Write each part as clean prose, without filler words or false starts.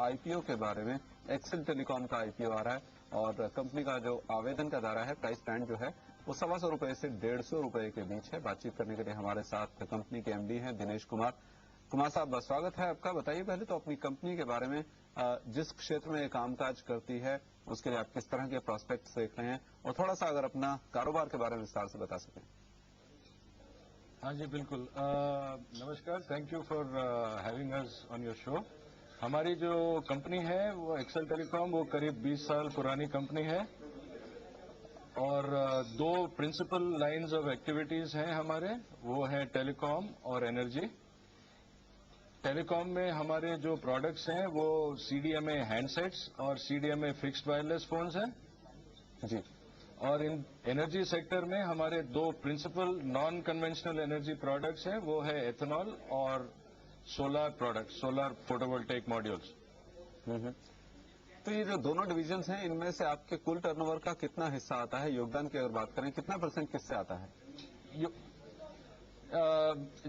IPO के बारे में। एक्सेल टेलीकॉम का आईपीओ आ रहा है और कंपनी का जो आवेदन का दायरा है, प्राइस बैंड जो है वो 125 रुपए से 150 रुपए के बीच है। बातचीत करने के लिए हमारे साथ कंपनी के एमडी हैं दिनेश कुमार। कुमार साहब, स्वागत है आपका। बताइए पहले तो अपनी कंपनी के बारे में, जिस क्षेत्र में कामकाज करती है उसके लिए आप किस तरह के प्रोस्पेक्ट्स देख रहे हैं, और थोड़ा सा अगर अपना कारोबार के बारे में विस्तार से बता सकें। हाँ जी, बिल्कुल। नमस्कार, thank you for having us on your show. हमारी जो कंपनी है वो एक्सेल टेलीकॉम, वो करीब 20 साल पुरानी कंपनी है और दो प्रिंसिपल लाइंस ऑफ एक्टिविटीज हैं हमारे, वो है टेलीकॉम और एनर्जी। टेलीकॉम में हमारे जो प्रोडक्ट्स हैं वो सीडीएमए हैंडसेट्स और सीडीएमए फिक्स्ड वायरलेस फोन्स हैं जी। और इन एनर्जी सेक्टर में हमारे दो principal non conventional energy products हैं, वो है एथेनॉल और solar products, solar photovoltaic modules. तो ये जो दोनों डिविजन्स हैं, इनमें से आपके कुल टर्नओवर का कितना हिस्सा आता है? योगदान की अगर बात करें, कितना % किससे आता है?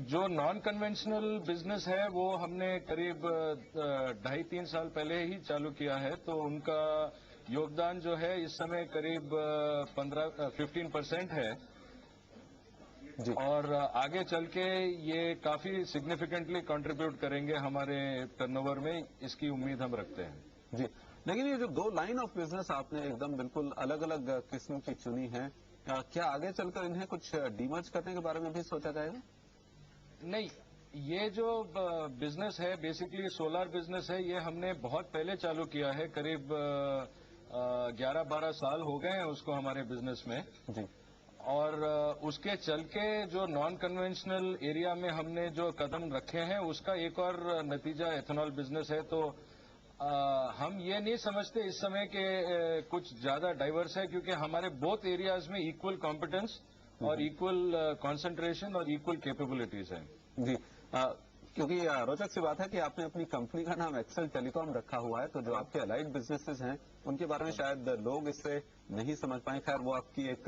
जो नॉन कन्वेंशनल बिजनेस है वो हमने करीब 2.5-3 साल पहले ही चालू किया है, तो उनका योगदान जो है इस समय करीब 15% है जी। और आगे चल के ये काफी सिग्निफिकेंटली कंट्रीब्यूट करेंगे हमारे टर्नओवर में, इसकी उम्मीद हम रखते हैं। जी, लेकिन ये जो दो लाइन ऑफ बिजनेस आपने एकदम बिल्कुल अलग अलग किस्म की चुनी है, क्या आगे चलकर इन्हें कुछ डीमर्ज करने के बारे में भी सोचा जाएगा? नहीं, ये जो बिजनेस है बेसिकली सोलर बिजनेस है, ये हमने बहुत पहले चालू किया है, करीब 11-12 साल हो गए हैं उसको हमारे बिजनेस में। जी। और उसके चल के जो नॉन कन्वेंशनल एरिया में हमने जो कदम रखे हैं उसका एक और नतीजा एथेनॉल बिजनेस है। तो हम ये नहीं समझते इस समय के कुछ ज्यादा डाइवर्स है, क्योंकि हमारे बोथ एरियाज में इक्वल कॉम्पिटेंस और इक्वल कंसंट्रेशन और इक्वल कैपेबिलिटीज हैं। जी, क्योंकि रोचक सी बात है कि आपने अपनी कंपनी का नाम एक्सेल टेलीकॉम रखा हुआ है, तो जो आपके अलाइड बिजनेसेस हैं उनके बारे में शायद लोग इससे नहीं समझ पाए। खैर, वो आपकी एक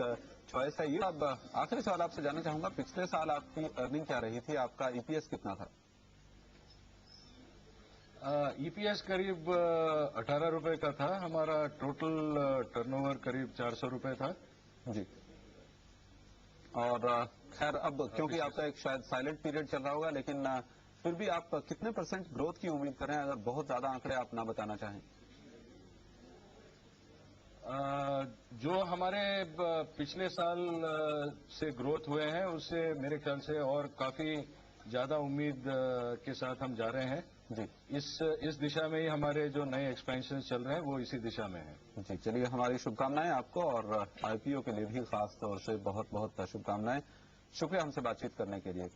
चॉइस है। ये अब आखिरी सवाल आपसे जानना चाहूंगा, पिछले साल आपकी अर्निंग क्या रही थी? आपका ईपीएस कितना था? ईपीएस करीब 18 रुपए का था। हमारा टोटल टर्नओवर करीब 400 रुपए था। जी। और खैर, अब क्योंकि आपका एक शायद साइलेंट पीरियड चल रहा होगा, लेकिन फिर भी आप कितने % ग्रोथ की उम्मीद करें, अगर बहुत ज्यादा आंकड़े आप ना बताना चाहें? जो हमारे पिछले साल से ग्रोथ हुए हैं उससे मेरे ख्याल से और काफी ज्यादा उम्मीद के साथ हम जा रहे हैं। जी। इस दिशा में ही हमारे जो नए एक्सपेंशन चल रहे हैं वो इसी दिशा में है। जी, चलिए, हमारी शुभकामनाएं आपको, और आईपीओ के लिए भी खास तौर से बहुत बहुत शुभकामनाएं। शुक्रिया हमसे बातचीत करने के लिए।